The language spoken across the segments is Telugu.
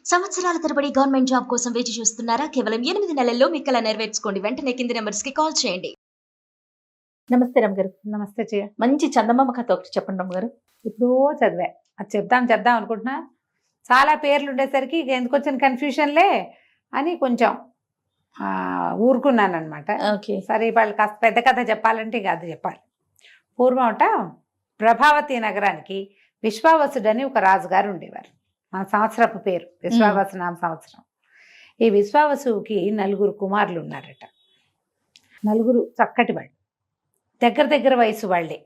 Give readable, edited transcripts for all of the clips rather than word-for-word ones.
సంవత్సరాల తరబడి గవర్నమెంట్ జాబ్ కోసం వేచి చూస్తున్నారా? కేవలం 8 నెలల్లో మీ కల నెరవేర్చుకోండి. వెంటనే కింది నంబర్స్‌కి కాల్ చేయండి. నమస్తే రమ్మగారు. నమస్తే చెయ్య. మంచి చందమామ కథ ఒకటి చెప్పండి రమ్మగారు. ఎప్పుడో చదివా. అది చెప్దాం అనుకుంటున్నా. చాలా పేర్లు ఉండేసరికి ఇక ఎందుకు వచ్చిన కన్ఫ్యూషన్లే అని కొంచెం ఊరుకున్నానమాట. ఓకే. సరే వాళ్ళు కాస్త పెద్ద కథ చెప్పాలంటే ఇక అది చెప్పాలి. పూర్వమట ప్రభావతి నగరానికి విశ్వావసుడని ఒక రాజుగారు ఉండేవారు. మన సంవత్సరపు పేరు విశ్వావసు నామ సంవత్సరం. ఈ విశ్వావసుకి 4 కుమారులు ఉన్నారట. 4 చక్కటి వాళ్ళు, దగ్గర వయసు వాళ్ళే.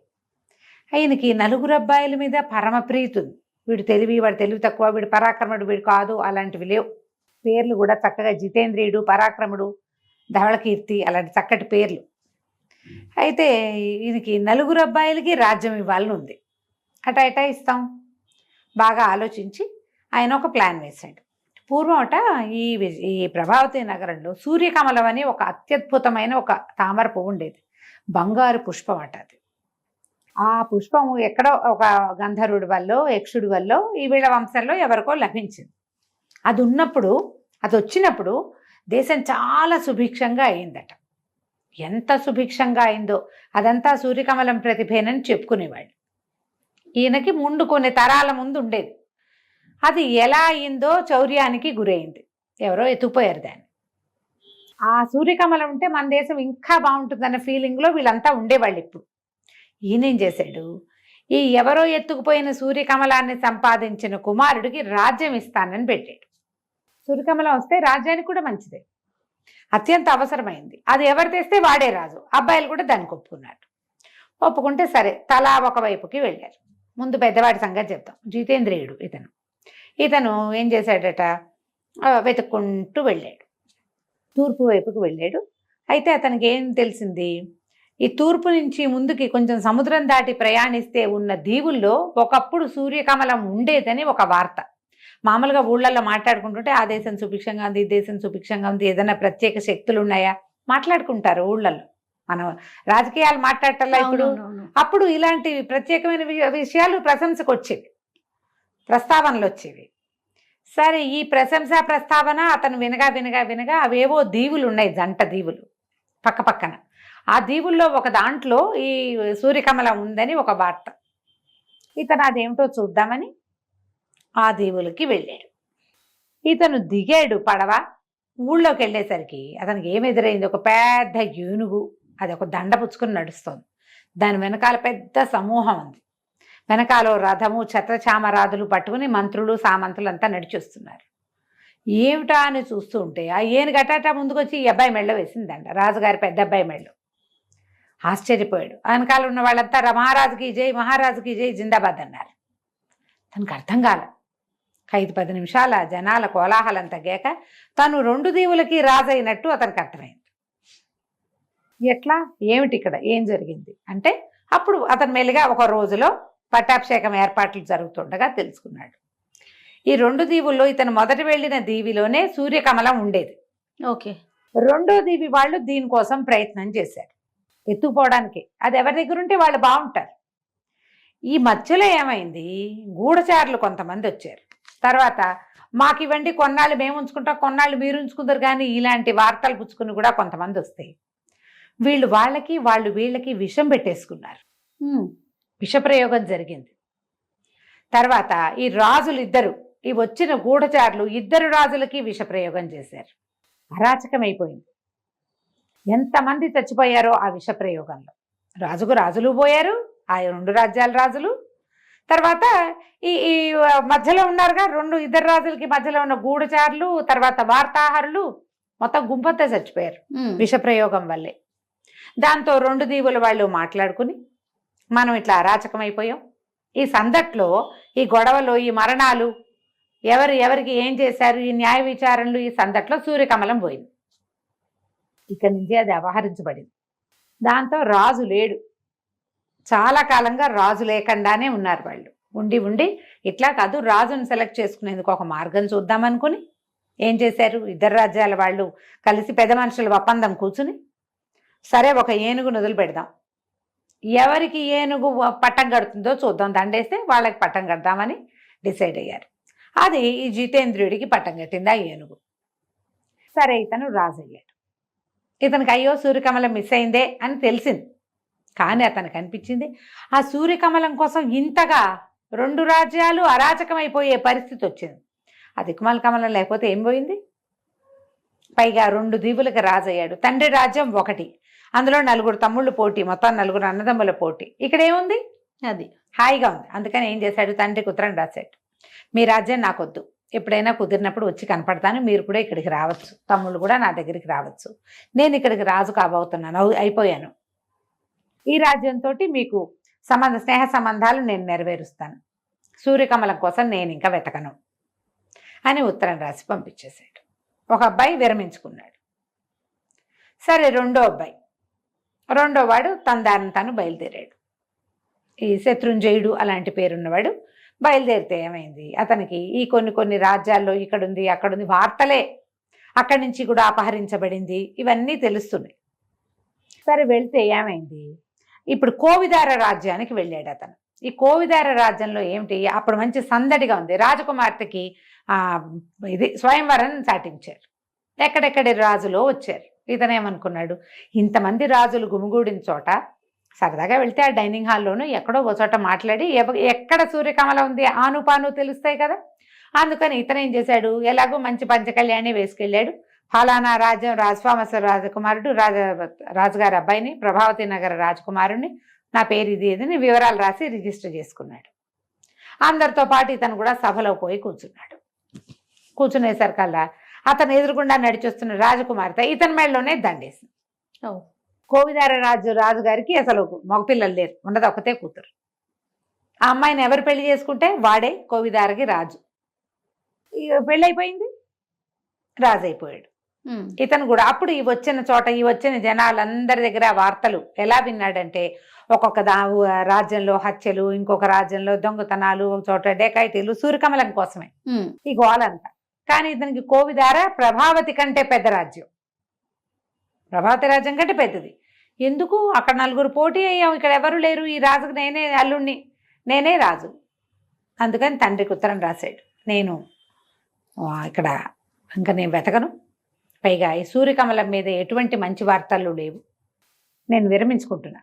ఆయనకి 4 అబ్బాయిల మీద పరమ ప్రీతి ఉంది. వీడు తెలివి, వాడు తెలివి తక్కువ, వీడు పరాక్రముడు, వీడు కాదు, అలాంటివి లేవు. పేర్లు కూడా చక్కగా జితేంద్రియుడు, పరాక్రముడు, ధవళకీర్తి, అలాంటి చక్కటి పేర్లు. అయితే ఈయనకి 4 అబ్బాయిలకి రాజ్యం ఇవ్వాలని ఉంది. అటా ఇస్తాం. బాగా ఆలోచించి ఆయన ఒక ప్లాన్ వేశాడు. పూర్వం ఈ ప్రభావతి నగరంలో సూర్యకమలం అని ఒక అత్యద్భుతమైన ఒక తామర పువ్వు ఉండేది. బంగారు పుష్పం అది. ఆ పుష్పం ఎక్కడో ఒక గంధర్వుడి వల్ల, యక్షుడి వల్ల, ఈ వీళ్ళ వంశంలో ఎవరికో లభించింది. అది వచ్చినప్పుడు దేశం చాలా సుభిక్షంగా అయిందట. ఎంత సుభిక్షంగా అయిందో అదంతా సూర్యకమలం ప్రతిభేనని చెప్పుకునేవాళ్ళు. ఈయనకి ముందు కొన్ని తరాల ముందు ఉండేది. అది ఎలా అయిందో చౌర్యానికి గురైంది. ఎవరో ఎత్తుపోయారు దాన్ని. ఆ సూర్యకమలం ఉంటే మన దేశం ఇంకా బాగుంటుందన్న ఫీలింగ్లో వీళ్ళంతా ఉండేవాళ్ళు. ఇప్పుడు ఈయనేం చేశాడు, ఈ ఎవరో ఎత్తుకుపోయిన సూర్యకమలాన్ని సంపాదించిన కుమారుడికి రాజ్యం ఇస్తానని పెట్టాడు. సూర్యకమలం వస్తే రాజ్యానికి కూడా మంచిదే, అత్యంత అవసరమైంది. అది ఎవరు తెస్తే వాడే రాజు. అబ్బాయిలు కూడా దానికి ఒప్పుకున్నారు. ఒప్పుకుంటే సరే, తలా ఒకవైపుకి వెళ్ళారు. ముందు పెద్దవాడి సంగతి చెప్తాం. జితేంద్రియుడు ఇతను ఏం చేశాడట, వెతుక్కుంటూ వెళ్ళాడు. తూర్పు వైపుకి వెళ్ళాడు. అయితే అతనికి ఏం తెలిసింది, ఈ తూర్పు నుంచి ముందుకి కొంచెం సముద్రం దాటి ప్రయాణిస్తే ఉన్న దీవుల్లో ఒకప్పుడు సూర్యకమలం ఉండేదని ఒక వార్త. మామూలుగా ఊళ్ళల్లో మాట్లాడుకుంటుంటే ఆ దేశం సుభిక్షంగా ఉంది, ఈ దేశం సుభిక్షంగా ఉంది, ఏదైనా ప్రత్యేక శక్తులు ఉన్నాయా మాట్లాడుకుంటారు ఊళ్ళల్లో. మనం రాజకీయాలు మాట్లాడటల్లా ఇప్పుడు. అప్పుడు ఇలాంటి ప్రత్యేకమైన విషయాలు ప్రశంసకు వచ్చేవి, ప్రస్తావనలు వచ్చేవి. సరే, ఈ ప్రశంసా ప్రస్తావన అతను వినగా అవేవో దీవులు ఉన్నాయి, జంట దీవులు పక్కన. ఆ దీవుల్లో ఒక దాంట్లో ఈ సూర్యకమలం ఉందని ఒక వార్త. ఇతను అదేమిటో చూద్దామని ఆ దీవులకి వెళ్ళాడు. ఇతను దిగాడు పడవ. ఊళ్ళోకి వెళ్ళేసరికి అతనికి ఏమి ఎదురైంది, ఒక పెద్ద ఏనుగు. అది ఒక దండ పుచ్చుకుని నడుస్తుంది. దాని వెనకాల పెద్ద సమూహం ఉంది. వెనకాల రథము, ఛత్రచామరాదులు పట్టుకుని మంత్రులు, సామంతులు అంతా నడిచొస్తున్నారు. ఏమిటా అని చూస్తూ ఉంటే ఆ ఏనుగట ముందుకొచ్చి ఈ అబ్బాయి మెళ్ళ వేసిందంట, రాజుగారి పెద్ద అబ్బాయి మెళ్ళ. ఆశ్చర్యపోయాడు. వెనకాల ఉన్న వాళ్ళంతా మహారాజుకి జై, మహారాజుకి జై, జిందాబాద్ అన్నారు. తనకు అర్థం కాల. 5-10 నిమిషాల జనాల కోలాహలం తగ్గాక తను 2 దీవులకి రాజైనట్టు అతనికి అర్థమైంది. ఎట్లా, ఏమిటి ఇక్కడ ఏం జరిగింది అంటే, అప్పుడు అతను మెల్లిగా ఒక రోజులో పట్టాభిషేకం ఏర్పాట్లు జరుగుతుండగా తెలుసుకున్నాడు. ఈ 2 దీవుల్లో ఇతను మొదట వెళ్ళిన దీవిలోనే సూర్యకమలం ఉండేది. ఓకే. 2వ దీవి వాళ్ళు దీనికోసం ప్రయత్నం చేశారు, ఎత్తుకుపోవడానికి. అది ఎవరి దగ్గర ఉంటే వాళ్ళు బాగుంటారు. ఈ మధ్యలో ఏమైంది, గూఢచారులు కొంతమంది వచ్చారు. తర్వాత మాకు ఇవ్వండి, కొన్నాళ్ళు మేము ఉంచుకుంటాం, కొన్నాళ్ళు మీరు ఉంచుకుంటారు, కానీ ఇలాంటి వార్తలు పుచ్చుకుని కూడా కొంతమంది వస్తాయి. వాళ్ళు వీళ్ళకి విషం పెట్టేసుకున్నారు. విషప్రయోగం జరిగింది. తర్వాత ఈ రాజులిద్దరు, ఈ వచ్చిన గూఢచారులు 2 రాజులకి విషప్రయోగం చేశారు. అరాచకమైపోయింది. ఎంతమంది చచ్చిపోయారో ఆ విషప్రయోగంలో. రాజులు పోయారు, ఆ 2 రాజ్యాల రాజులు. తర్వాత ఈ మధ్యలో ఉన్నారుగా 2 రాజులకి మధ్యలో ఉన్న గూఢచారులు, తర్వాత వార్తాహరులు, మొత్తం గుంపంతా చచ్చిపోయారు విషప్రయోగం వల్లే. దాంతో 2 దీవుల వాళ్ళు మాట్లాడుకుని, మనం ఇట్లా అరాచకమైపోయాం, ఈ సందట్లో, ఈ గొడవలో, ఈ మరణాలు, ఎవరికి ఏం చేశారు, ఈ న్యాయ విచారణలు, ఈ సందట్లో సూర్యకమలం పోయింది. ఇక్కడి నుంచి అది అపహరించబడింది. దాంతో రాజు లేడు. చాలా కాలంగా రాజు లేకుండానే ఉన్నారు వాళ్ళు. ఉండి ఇట్లా కాదు, రాజును సెలెక్ట్ చేసుకునేందుకు ఒక మార్గం చూద్దామనుకుని ఏం చేశారు, 2 రాజ్యాల వాళ్ళు కలిసి పెద్ద మనుషుల ఒప్పందం కూర్చుని, సరే ఒక ఏనుగును వదిలి పెడదాం, ఎవరికి ఏనుగు పట్టం కడుతుందో చూద్దాం, దండేస్తే వాళ్ళకి పట్టం కడదామని డిసైడ్ అయ్యారు. అది ఈ జితేంద్రుడికి పట్టం కట్టింది ఆ ఏనుగు. సరే ఇతను రాజు అయ్యాడు. ఇతనికి అయ్యో సూర్యకమలం మిస్ అయిందే అని తెలిసింది. కానీ అతనికి అనిపించింది ఆ సూర్యకమలం కోసం ఇంతగా 2 రాజ్యాలు అరాచకమైపోయే పరిస్థితి వచ్చింది. ఆ దిక్కుమాల కమలం లేకపోతే ఏం పోయింది? పైగా 2 దీవులకు రాజయ్యాడు. తండ్రి రాజ్యం 1, అందులో 4 తమ్ముళ్ళు పోటీ, మొత్తం 4 అన్నదమ్ముల పోటీ. ఇక్కడ ఏముంది? అది హాయిగా ఉంది. అందుకని ఏం చేశాడు, తండ్రికి ఉత్తరం రాశాడు, మీ రాజ్యం నాకొద్దు, ఎప్పుడైనా కుదిరినప్పుడు వచ్చి కనపడతాను, మీరు కూడా ఇక్కడికి రావచ్చు, తమ్ముళ్ళు కూడా నా దగ్గరికి రావచ్చు, నేను రాజు కాబోతున్నాను, అయిపోయాను, ఈ రాజ్యంతో మీకు స్నేహ సంబంధాలు నేను నెరవేరుస్తాను, సూర్యకమలం కోసం నేను ఇంకా వెతకను అని ఉత్తరం రాసి పంపించేశాడు. ఒక అబ్బాయి విరమించుకున్నాడు. సరే రెండో వాడు తన దారిని తాను బయలుదేరాడు. ఈ శత్రుంజయుడు అలాంటి పేరున్నవాడు బయలుదేరితే ఏమైంది, అతనికి ఈ కొన్ని రాజ్యాల్లో ఇక్కడుంది అక్కడుంది వార్తలే, అక్కడి నుంచి కూడా అపహరించబడింది, ఇవన్నీ తెలుస్తున్నాయి. సరే వెళ్తే ఏమైంది, ఇప్పుడు కోవిదార రాజ్యానికి వెళ్ళాడు అతను. ఈ కోవిదార రాజ్యంలో ఏమిటి, అప్పుడు మంచి సందడిగా ఉంది. రాజకుమార్తెకి ఇది స్వయంవరం చాటించారు. ఎక్కడెక్కడి రాజులో వచ్చారు. ఇతనేమనుకున్నాడు, ఇంతమంది రాజులు గుమిగూడిన చోట సరదాగా వెళ్తే ఆ డైనింగ్ హాల్లోనూ ఎక్కడో ఒక చోట మాట్లాడి ఎక్కడ సూర్యకమలం ఉంది ఆనుపాను తెలుస్తాయి కదా. అందుకని ఇతనేం చేశాడు, ఎలాగో మంచి పంచకళ్యాణి వేసుకెళ్ళాడు. ఫలానా రాజ్యం రాజస్వామస రాజకుమారుడు రాజుగారి అబ్బాయిని, ప్రభావతి నగర రాజకుమారుడిని, నా పేరు ఇది ఏదని వివరాలు రాసి రిజిస్టర్ చేసుకున్నాడు. అందరితో పాటు ఇతను కూడా సభలో పోయి కూర్చునేసరికల్లా అతను ఎదురుగుండా నడిచొస్తున్న రాజకుమార్తె ఇతని మేడలోనే దండేసింది. కోవిదార రాజుగారికి అసలు మగపిల్లలు లేరు, ఉన్నది ఒకతే కూతురు. ఆ అమ్మాయిని ఎవరు పెళ్లి చేసుకుంటే వాడే కోవిదారకి రాజు. పెళ్ళైపోయింది, రాజు అయిపోయాడు. ఇతను కూడా అప్పుడు ఈ వచ్చిన జనాలందరి దగ్గర వార్తలు ఎలా విన్నాడంటే, ఒక్కొక్క రాజ్యంలో హత్యలు, ఇంకొక రాజ్యంలో దొంగతనాలు, ఒక చోట డేకాయితీలు, సూర్యకమలం కోసమే ఈ గోలంతా. కానీ ఇతనికి కోవిదార ప్రభావతి కంటే పెద్ద రాజ్యం, ప్రభావతి రాజ్యం కంటే పెద్దది. ఎందుకు, అక్కడ 4 పోటీ అయ్యాం, ఇక్కడ ఎవరు లేరు, ఈ రాజుకు నేనే అల్లుణ్ణి, నేనే రాజు. అందుకని తండ్రికి ఉత్తరం రాశాడు, నేను ఇక్కడ ఇంకా నేను వెతకను, పైగా ఈ సూర్యకమలం మీద ఎటువంటి మంచి వార్తలు లేవు, నేను విరమించుకుంటున్నా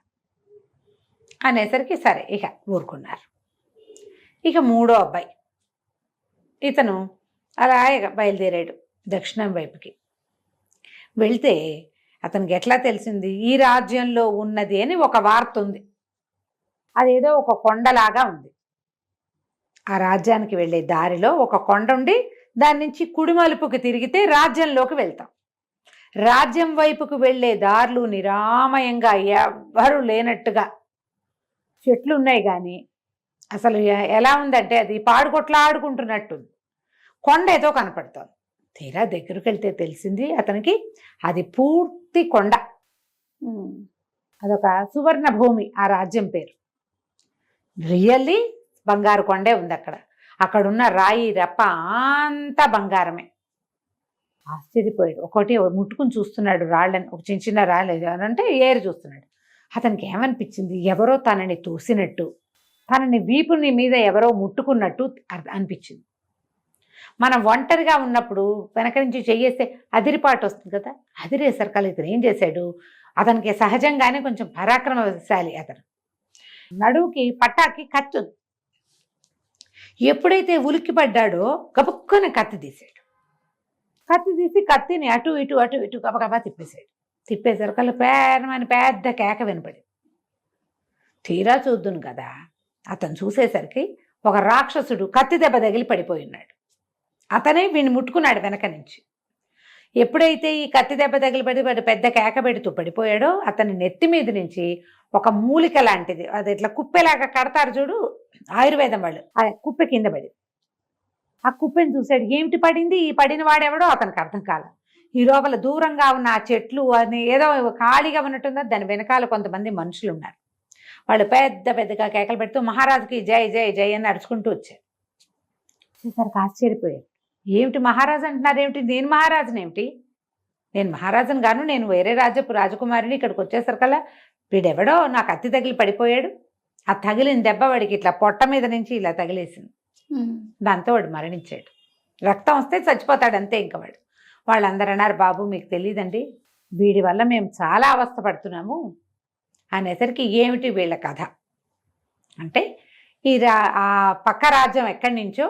అనేసరికి సరే ఇక ఊరుకున్నారు. ఇక 3వ అబ్బాయి ఇతను అలా బయలుదేరాడు దక్షిణం వైపుకి. వెళ్తే అతనికి ఎట్లా తెలిసింది, ఈ రాజ్యంలో ఉన్నది అని ఒక వార్త ఉంది. అదేదో ఒక కొండలాగా ఉంది. ఆ రాజ్యానికి వెళ్ళే దారిలో ఒక కొండ ఉండి దాని నుంచి కుడి మలుపుకి తిరిగితే రాజ్యంలోకి వెళ్తాం. రాజ్యం వైపుకు వెళ్ళే దారులు నిరామయంగా ఎవ్వరూ లేనట్టుగా చెట్లు ఉన్నాయి, కానీ అసలు ఎలా ఉందంటే అది పాడుకొట్లాడుకుంటున్నట్టుంది. కొండ ఏదో కనపడుతోంది. తీరా దగ్గరికి వెళ్తే తెలిసింది అతనికి అది పూర్తి కొండ, అదొక సువర్ణ భూమి. ఆ రాజ్యం పేరు రియల్లీ బంగారు కొండే ఉంది. అక్కడున్న రాయి రప్ప అంతా బంగారమే. ఆశ్చర్యపోయాడు. ఒకటి ముట్టుకుని చూస్తున్నాడు రాళ్ళని, ఒక చిన్న రాళ్ళు అంటే ఏరు చూస్తున్నాడు. అతనికి ఏమనిపించింది, ఎవరో తనని తోసినట్టు, తనని వీపుని మీద ఎవరో ముట్టుకున్నట్టు అనిపించింది. మనం ఒంటరిగా ఉన్నప్పుడు వెనక నుంచి చెయ్యేస్తే అదిరిపాటు వస్తుంది కదా, అదిరేసరికల్లా ఇతను ఏం చేశాడు, అతనికి సహజంగానే కొంచెం పరాక్రమశాలి. అతను నడువుకి పట్టాకి కత్తి, ఎప్పుడైతే ఉలిక్కి పడ్డాడో గబుక్కున కత్తి తీశాడు. కత్తి తీసి కత్తిని అటు ఇటు గబగబా తిప్పేశాడు. తిప్పేసరికల్లా పెద్ద కేక వినపడింది. తీరా చూద్దును కదా, అతను చూసేసరికి ఒక రాక్షసుడు కత్తి దెబ్బ తగిలి పడిపోయి ఉన్నాడు. అతనే వీడిని ముట్టుకున్నాడు వెనక నుంచి. ఎప్పుడైతే ఈ కత్తి దెబ్బ తగిలి పెద్ద కేక పెడుతూ పడిపోయాడో, అతని నెత్తి మీద నుంచి ఒక మూలిక లాంటిది, అది ఇట్లా కుప్పెలాగా కడతారు చూడు ఆయుర్వేదం వాళ్ళు, ఆ కుప్పె కింద పడింది. ఆ కుప్పెని చూశాడు, ఏమిటి పడింది, ఈ పడిన వాడెవడో అతనికి అర్థం కాల. ఈ లోపల దూరంగా ఉన్న ఆ చెట్లు అని ఏదో ఖాళీగా ఉన్నట్టుందో, దాని వెనకాల కొంతమంది మనుషులు ఉన్నారు. వాళ్ళు పెద్దగా కేకలు పెడుతూ మహారాజుకి జై జై జై అని నడుచుకుంటూ వచ్చారు. వచ్చేసరికి ఆశ్చర్యపోయారు, ఏమిటి మహారాజు అంటున్నారు ఏమిటి, నేను మహారాజునేమిటి, నేను మహారాజును గాను, నేను వేరే రాజ్యపు రాజకుమారిని. ఇక్కడికి వచ్చేసరికల్లా వీడెవడో నాకు కత్తి తగిలి పడిపోయాడు. ఆ తగిలిన దెబ్బ వాడికి ఇట్లా పొట్ట మీద నుంచి ఇలా తగిలేసింది. దాంతో వాడు మరణించాడు. రక్తం వస్తే చచ్చిపోతాడు అంతే. ఇంక వాళ్ళందరూ అన్నారు, బాబు మీకు తెలియదండి, వీడి వల్ల మేము చాలా అవస్థపడుతున్నాము అనేసరికి ఏమిటి వీళ్ళ కథ అంటే, ఆ పక్క రాజ్యం ఎక్కడి నుంచో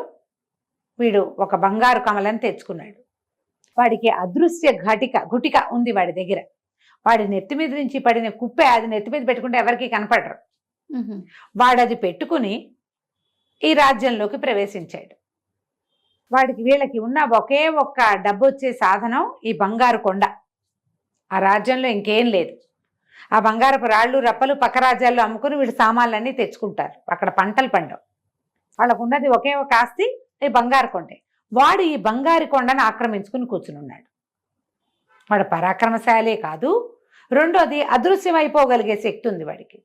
వీడు ఒక బంగారు కమలని తెచ్చుకున్నాడు. వాడికి అదృశ్య గుటిక ఉంది వాడి దగ్గర. వాడి నెత్తి మీద నుంచి పడిన కుప్పే అది నెత్తి మీద పెట్టుకుంటే ఎవరికి కనపడరు. వాడు అది పెట్టుకుని ఈ రాజ్యంలోకి ప్రవేశించాడు. వీళ్ళకి ఉన్న ఒకే ఒక్క డబ్బు వచ్చే సాధనం ఈ బంగారు కొండ. ఆ రాజ్యంలో ఇంకేం లేదు. ఆ బంగారపు రాళ్ళు రప్పలు పక్క రాజ్యాల్లో అమ్ముకుని వీళ్ళు సామాన్లన్నీ తెచ్చుకుంటారు. అక్కడ పంటలు పండవు. వాళ్ళకు ఉన్నది ఒకే ఒక ఆస్తి ఈ బంగారు కొండే. వాడు ఈ బంగారు కొండను ఆక్రమించుకుని కూర్చుని ఉన్నాడు. వాడు పరాక్రమశాలే కాదు, రెండోది అదృశ్యమైపోగలిగే శక్తి ఉంది వాడికి.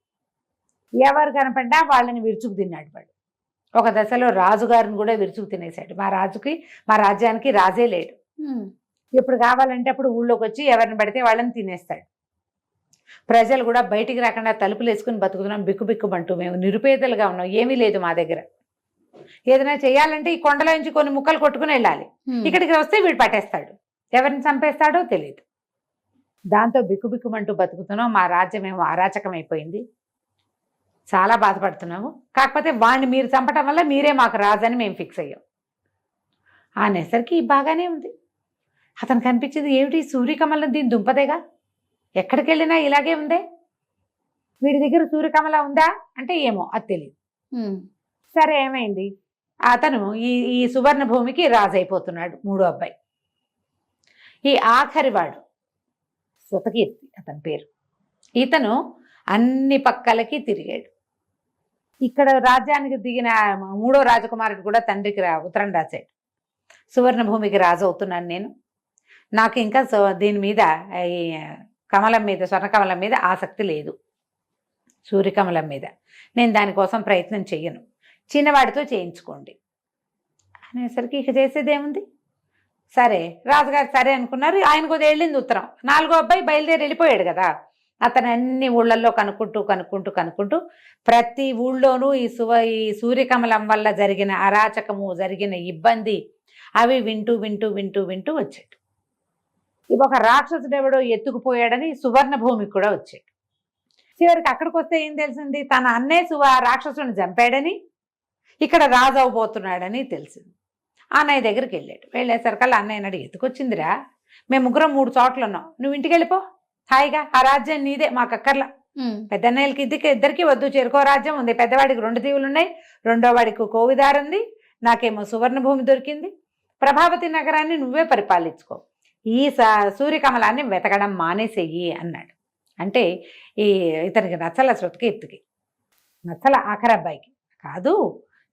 ఎవరు కనపడ్డా వాళ్ళని విరుచుకు తిన్నాడు వాడు. ఒక దశలో రాజుగారిని కూడా విరుచుకు తినేశాడు. మా రాజ్యానికి రాజే లేడు. ఎప్పుడు కావాలంటే అప్పుడు ఊళ్ళోకి వచ్చి ఎవరిని పడితే వాళ్ళని తినేస్తాడు. ప్రజలు కూడా బయటికి రాకుండా తలుపులు వేసుకుని బతుకుతున్నాం, బిక్కుబిక్కుమంటూ మేము నిరుపేదలుగా ఉన్నాం, ఏమీ లేదు మా దగ్గర. ఏదైనా చేయాలంటే ఈ కొండలో నుంచి కొన్ని ముక్కలు కొట్టుకుని వెళ్ళాలి. ఇక్కడికి వస్తే వీడు పట్టేస్తాడు, ఎవరిని చంపేస్తాడో తెలియదు. దాంతో బిక్కుబిక్కుమంటూ బతుకుతున్నాం. మా రాజ్యం ఏమో అరాచకం అయిపోయింది, చాలా బాధపడుతున్నాము. కాకపోతే వాడిని మీరు చంపటం వల్ల మీరే మాకు రాజని మేము ఫిక్స్ అయ్యాం అనేసరికి బాగానే ఉంది. అతనికి అనిపించింది, ఏమిటి సూర్యకమలం దీని దుంపదేగా, ఎక్కడికి వెళ్ళినా ఇలాగే ఉందే, వీడి దగ్గర సూర్యకమల ఉందా అంటే ఏమో అది తెలియదు. సరే ఏమైంది, అతను ఈ సువర్ణ భూమికి రాజు అయిపోతున్నాడు. మూడో అబ్బాయి, ఈ ఆఖరివాడు శృతకీర్తి అతని పేరు. ఇతను అన్ని పక్కలకి తిరిగాడు. ఇక్కడ రాజ్యానికి దిగిన మూడో రాజకుమారుడు కూడా తండ్రికి ఉత్తరం రాశాడు, సువర్ణ భూమికి రాజు అవుతున్నాను నేను, నాకు ఇంకా దీని మీద ఈ కమలం మీద స్వర్ణకమలం మీద ఆసక్తి లేదు, సూర్యకమలం మీద నేను దానికోసం ప్రయత్నం చెయ్యను, చిన్నవాడితో చేయించుకోండి అనేసరికి ఇక చేసేదేముంది. సరే రాజుగారు సరే అనుకున్నారు. ఆయనకు వెళ్ళింది ఉత్తరం. నాలుగో అబ్బాయి బయలుదేరి వెళ్ళిపోయాడు కదా. అతను అన్ని ఊళ్ళల్లో కనుక్కుంటూ ప్రతి ఊళ్ళోనూ ఈ సూర్యకమలం వల్ల జరిగిన అరాచకము, జరిగిన ఇబ్బంది అవి వింటూ వచ్చాడు. ఇవి ఒక రాక్షసుడు ఎవడో ఎత్తుకుపోయాడని సువర్ణ భూమికి కూడా వచ్చాడు. చివరికి అక్కడికి వస్తే ఏం తెలిసింది, తన అన్నే రాక్షసుని చంపాడని, ఇక్కడ రాజు అవబోతున్నాడని తెలిసింది. అన్నయ్య దగ్గరికి వెళ్ళాడు. వెళ్ళేసరికల్లా అన్నయ్య అడిగి, ఎత్తుకొచ్చిందిరా, మేము ముగ్గురం 3 చోట్ల ఉన్నాం, నువ్వు ఇంటికి వెళ్ళిపో హాయిగా, ఆ రాజ్యం నీదే, మాకు అక్కర్లా. పెద్దన్నయ్యలకి ఇద్దరికి వద్దు, చెరుకో రాజ్యం ఉంది, పెద్దవాడికి 2 దీవులు ఉన్నాయి, రెండో వాడికి కోవిదారు ఉంది, నాకేమో సువర్ణ భూమి దొరికింది, ప్రభావతి నగరాన్ని నువ్వే పరిపాలించుకో, ఈ సూర్యకమలాన్ని వెతకడం మానేసేయి అన్నాడు. అంటే ఇతనికి నచ్చల, శృతకీర్తికి నచ్చల, ఆఖరి అబ్బాయికి. కాదు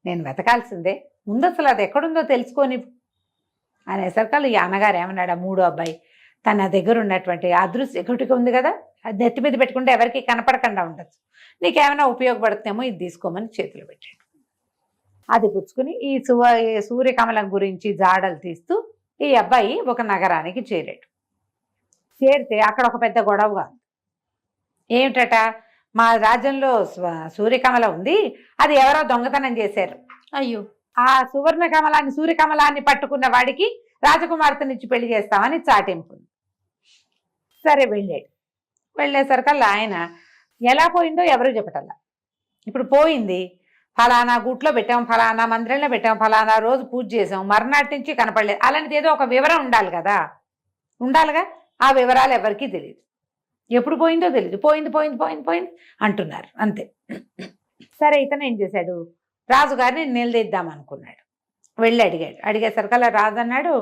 నేను వెతకాల్సిందే, ముందు అసలు అది ఎక్కడుందో తెలుసుకొని అనేసరికల్లా ఈ అన్నగారు ఏమన్నాడు, ఆ మూడో అబ్బాయి తన దగ్గర ఉన్నటువంటి అదృశ్య గుటిక ఉంది కదా, అది నెత్తి మీద పెట్టుకుంటే ఎవరికి కనపడకుండా ఉండొచ్చు, నీకేమైనా ఉపయోగపడుతుందేమో ఇది తీసుకోమని చేతిలో పెట్టాడు. అది పుచ్చుకుని ఈ సూర్యకమలం గురించి జాడలు తీస్తూ ఈ అబ్బాయి ఒక నగరానికి చేరాడు. చేరితే అక్కడ ఒక పెద్ద గొడవగా ఉంది. ఏమిటట, మా రాజ్యంలో సూర్యకమలం ఉంది, అది ఎవరో దొంగతనం చేశారు. అయ్యో. ఆ సూర్యకమలాన్ని పట్టుకున్న వాడికి రాజకుమార్తెనిచ్చి పెళ్లి చేస్తామని చాటింపు. సరే వెళ్ళేసరికల్లా ఆయన ఎలా పోయిందో ఎవరు చెప్పటల్లా. ఇప్పుడు పోయింది, ఫలానా గుట్లో పెట్టాం, ఫలానా మందిరంలో పెట్టాం, ఫలానా రోజు పూజ చేసాం, మర్నాటి నుంచి కనపడలేదు, అలాంటిది ఏదో ఒక వివరం ఉండాలిగా. ఆ వివరాలు ఎవరికీ తెలియదు, ఎప్పుడు పోయిందో తెలియదు, పోయింది అంటున్నారు అంతే. సరే ఇతను ఏం చేశాడు, రాజుగారిని నిలదీద్దాం అనుకున్నాడు. వెళ్ళి అడిగేసరికల్లా రాజు అన్నాడు,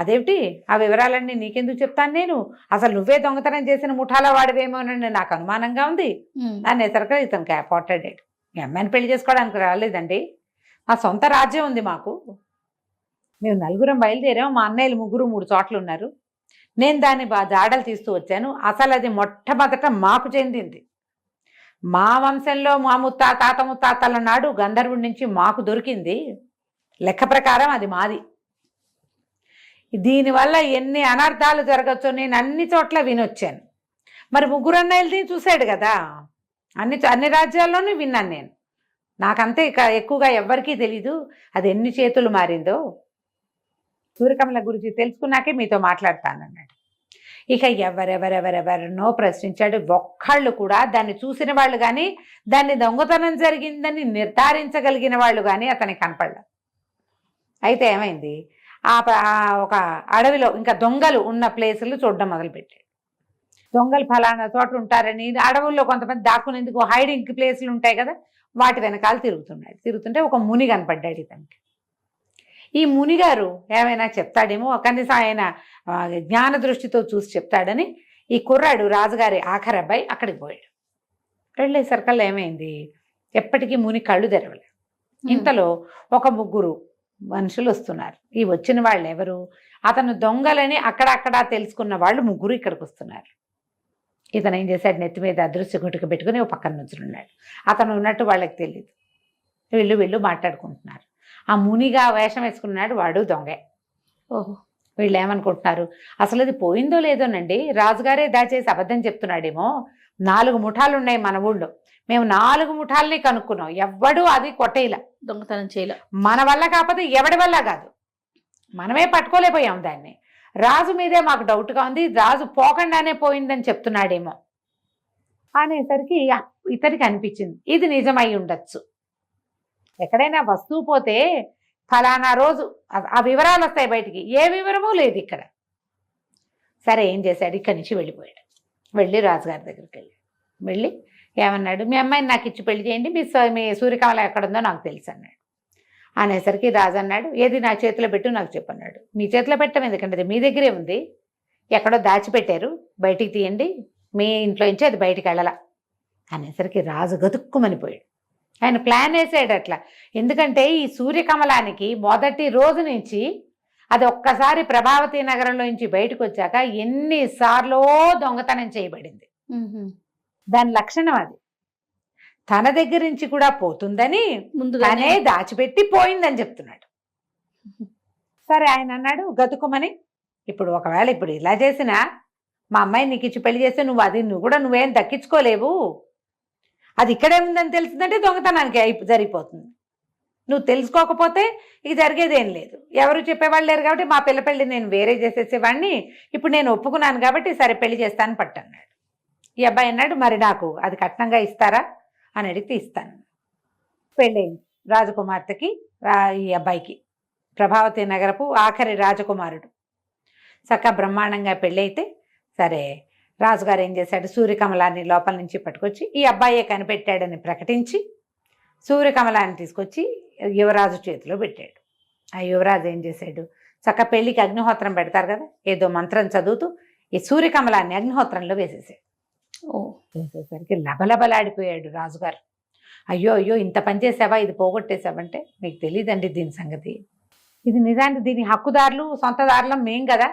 అదేమిటి ఆ వివరాలన్నీ నీకెందుకు చెప్తాను, నేను అసలు నువ్వే దొంగతనం చేసిన ముఠాలో వాడివేమోనని నాకు అనుమానంగా ఉంది అనేసరికి ఇతనికి పోట్లాడాడు. మీ అమ్మాయిని పెళ్లి చేసుకోవడానికి రాలేదండి, మా సొంత రాజ్యం ఉంది మాకు, మేము 4 బయలుదేరాం, మా అన్నయ్యలు 3 చోట్ల ఉన్నారు, నేను దాన్ని జాడలు తీస్తూ వచ్చాను, అసలు అది మొట్టమొదట మాకు చెందింది, మా వంశంలో మా తాత ముత్తాతల నాడు గంధర్వుడి నుంచి మాకు దొరికింది, లెక్క ప్రకారం అది మాది, దీనివల్ల ఎన్ని అనర్థాలు జరగచ్చో నేను అన్ని చోట్ల వినొచ్చాను. మరి 3 అన్నయ్యలది చూశాడు కదా, అన్ని రాజ్యాల్లోనూ విన్నాను నేను, నాకంతే ఎక్కువగా ఎవ్వరికీ తెలీదు అది ఎన్ని చేతులు మారిందో. సూర్యకమల గురించి తెలుసుకున్నాకే మీతో మాట్లాడతానన్నాడు. ఇక ఎవరెవరెవరెవరినో ప్రశ్నించాడు. ఒక్కళ్ళు కూడా దాన్ని చూసిన వాళ్ళు కానీ దాన్ని దొంగతనం జరిగిందని నిర్ధారించగలిగిన వాళ్ళు కానీ అతనికి కనపడలేదు. అయితే ఏమైంది, ఒక అడవిలో ఇంకా దొంగలు ఉన్న ప్లేసులు చూడడం మొదలుపెట్టాడు. దొంగలు ఫలానా చోట ఉంటారని, అడవుల్లో కొంతమంది దాక్కునేందుకు హైడింగ్ ప్లేసులు ఉంటాయి కదా, వాటి వెనకాల తిరుగుతుంటే ఒక ముని కనపడ్డాడు ఇతనికి. ఈ మునిగారు ఏమైనా చెప్తాడేమో, కనీసం ఆయన జ్ఞాన దృష్టితో చూసి చెప్తాడని ఈ కుర్రాడు రాజుగారి ఆఖరి అబ్బాయి అక్కడికి పోయాడు. వెళ్ళేసరికల్లా ఏమైంది, ఎప్పటికీ ముని కళ్ళు తెరవలేదు. ఇంతలో ఒక ముగ్గురు మనుషులు వస్తున్నారు. ఈ వచ్చిన వాళ్ళు ఎవరు, అతను దొంగలని అక్కడక్కడ తెలుసుకున్న వాళ్ళు ముగ్గురు ఇక్కడికి వస్తున్నారు. ఇతను ఏం చేశాడు, నెత్తి మీద అదృశ్య గుటిక పెట్టుకుని ఒక పక్కన నుంచున్నాడు. అతను ఉన్నట్టు వాళ్ళకి తెలియదు. వీళ్ళు మాట్లాడుకుంటున్నారు. ఆ మునిగా వేషం వేసుకున్నాడు వాడు దొంగే. ఓహో. వీళ్ళు ఏమనుకుంటున్నారు, అసలు అది పోయిందో లేదోనండి, రాజుగారే దాచేసి అబద్ధం చెప్తున్నాడేమో. 4 ముఠాలు ఉన్నాయి మన ఊళ్ళో, మేము 4 ముఠాలని కనుక్కున్నాం, ఎవ్వడూ అది కొట్టేలా, దొంగతనం చేయలే. మన వల్ల కాకపోతే ఎవడి వల్ల కాదు, మనమే పట్టుకోలేకపోయాం దాన్ని. రాజు మీదే మాకు డౌట్గా ఉంది, రాజు పోకుండానే పోయిందని చెప్తున్నాడేమో అనేసరికి ఇతనికి అనిపించింది ఇది నిజమై ఉండొచ్చు. ఎక్కడైనా వస్తువు పోతే ఫలానా రోజు ఆ వివరాలు వస్తాయి బయటికి, ఏ వివరమూ లేదు ఇక్కడ. సరే ఏం చేశాడు, ఇక్కడి నుంచి వెళ్ళిపోయాడు. వెళ్ళి రాజుగారి దగ్గరికి వెళ్ళి ఏమన్నాడు, మీ అమ్మాయిని నాకు ఇచ్చి పెళ్లి చేయండి, మీ సూర్యకమల ఎక్కడుందో నాకు తెలుసు అన్నాడు. అనేసరికి రాజు అన్నాడు, ఏది నా చేతిలో పెట్టు నాకు చెప్పన్నాడు. మీ చేతిలో పెట్టడం ఎందుకంటే మీ దగ్గరే ఉంది, ఎక్కడో దాచిపెట్టారు, బయటికి తీయండి, మీ ఇంట్లో నుంచి అది బయటికి వెళ్ళాల అనేసరికి రాజు గతుక్కుమనిపోయాడు. ఆయన ప్లాన్ వేసాడు అట్లా. ఎందుకంటే ఈ సూర్యకమలానికి మొదటి రోజు నుంచి అది ఒక్కసారి ప్రభావతి నగరంలో నుంచి బయటకు వచ్చాక ఎన్నిసార్లు దొంగతనం చేయబడింది. దాని లక్షణం అది. తన దగ్గర నుంచి కూడా పోతుందని ముందుగానే దాచిపెట్టి పోయిందని చెప్తున్నాడు. సరే ఆయన అన్నాడు గతుకుమని, ఇప్పుడు ఒకవేళ ఇప్పుడు ఇలా చేసినా మా అమ్మాయి నీకు ఇచ్చి పెళ్లి చేస్తే నువ్వేం దక్కించుకోలేవు, అది ఇక్కడే ఉందని తెలిసిందంటే దొంగతనానికి జరిగిపోతుంది. నువ్వు తెలుసుకోకపోతే ఇక జరిగేదేం లేదు, ఎవరు చెప్పేవాళ్ళు లేరు కాబట్టి మా పిల్ల పెళ్ళి నేను వేరే చేసేసేవాడిని, ఇప్పుడు నేను ఒప్పుకున్నాను కాబట్టి సరే పెళ్లి చేస్తాను పట్టన్నాడు. ఈ అబ్బాయి అన్నాడు, మరి నాకు అది కట్నంగా ఇస్తారా అని అడిగితే ఇస్తాను. పెళ్ళయింది రాజకుమార్తెకి, ఈ అబ్బాయికి, ప్రభావతి నగరపు ఆఖరి రాజకుమారుడు. చక్కగా బ్రహ్మాండంగా పెళ్ళైతే సరే రాజుగారు ఏం చేశాడు, సూర్యకమలాన్ని లోపల నుంచి పట్టుకొచ్చి ఈ అబ్బాయే కనిపెట్టాడని ప్రకటించి సూర్యకమలాన్ని తీసుకొచ్చి యువరాజు చేతిలో పెట్టాడు. ఆ యువరాజు ఏం చేశాడు, చక్క పెళ్ళికి అగ్నిహోత్రం పెడతారు కదా, ఏదో మంత్రం చదువుతూ ఈ సూర్యకమలాన్ని అగ్నిహోత్రంలో వేసేసాడు. వేసేసరికి లబలబలాడిపోయాడు రాజుగారు. అయ్యో ఇంత పని చేసావా, ఇది పోగొట్టేసావంటే మీకు తెలియదండి దీని సంగతి, ఇది నిజానికి దీని హక్కుదారులు సొంతదారులం మేం కదా.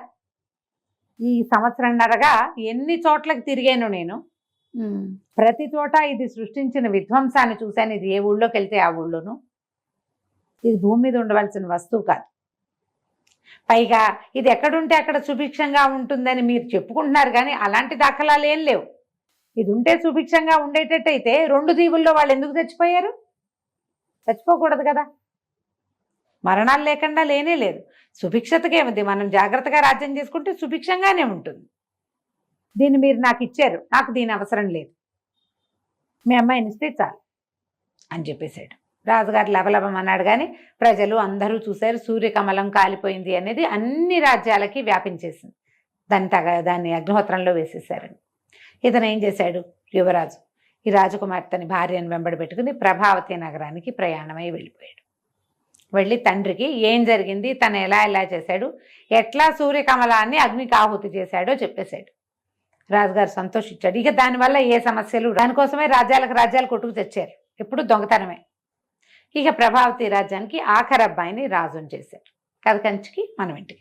ఈ సంవత్సరంన్నరగా ఎన్ని చోట్లకి తిరిగాను నేను, ప్రతి చోట ఇది సృష్టించిన విధ్వంసాన్ని చూశాను. ఇది ఏ ఊళ్ళోకి వెళ్తే ఆ ఊళ్ళోనూ, ఇది భూమి మీద ఉండవలసిన వస్తువు కాదు. పైగా ఇది ఎక్కడుంటే అక్కడ సుభిక్షంగా ఉంటుందని మీరు చెప్పుకుంటున్నారు కానీ అలాంటి దాఖలాలు ఏం లేవు. ఇది ఉంటే సుభిక్షంగా ఉండేటట్టయితే 2 దీవుల్లో వాళ్ళు ఎందుకు చచ్చిపోయారు, చచ్చిపోకూడదు కదా. మరణాలు లేకుండా లేనే లేదు. సుభిక్షతకేముంది, మనం జాగ్రత్తగా రాజ్యం చేసుకుంటే సుభిక్షంగానే ఉంటుంది. దీన్ని మీరు నాకు ఇచ్చారు, నాకు దీని అవసరం లేదు, మీ అమ్మాయిని ఇస్తే చాలు అని చెప్పేశాడు. రాజుగారు లబలబం అన్నాడు కానీ ప్రజలు అందరూ చూశారు. సూర్యకమలం కాలిపోయింది అనేది అన్ని రాజ్యాలకి వ్యాపించేసింది. దాన్ని అగ్నిహోత్రంలో వేసేసారని. ఇతను ఏం చేశాడు, యువరాజు ఈ రాజకుమార్తెని భార్యను వెంబడి పెట్టుకుని ప్రభావతి నగరానికి ప్రయాణమై వెళ్ళిపోయాడు. వెళ్ళి తండ్రికి ఏం జరిగింది, తను ఎలా చేశాడు, ఎట్లా సూర్యకమలాన్ని అగ్నికి ఆహుతి చేశాడో చెప్పేశాడు. రాజుగారు సంతోషించాడు. ఇక దానివల్ల ఏ సమస్యలు, దానికోసమే రాజ్యాలు కొట్టుకు తెచ్చారు, ఎప్పుడు దొంగతనమే. ఇక ప్రభావతి రాజ్యానికి ఆఖరి అబ్బాయిని రాజుని చేశారు. కథ కంచికి మనం ఇంటికి.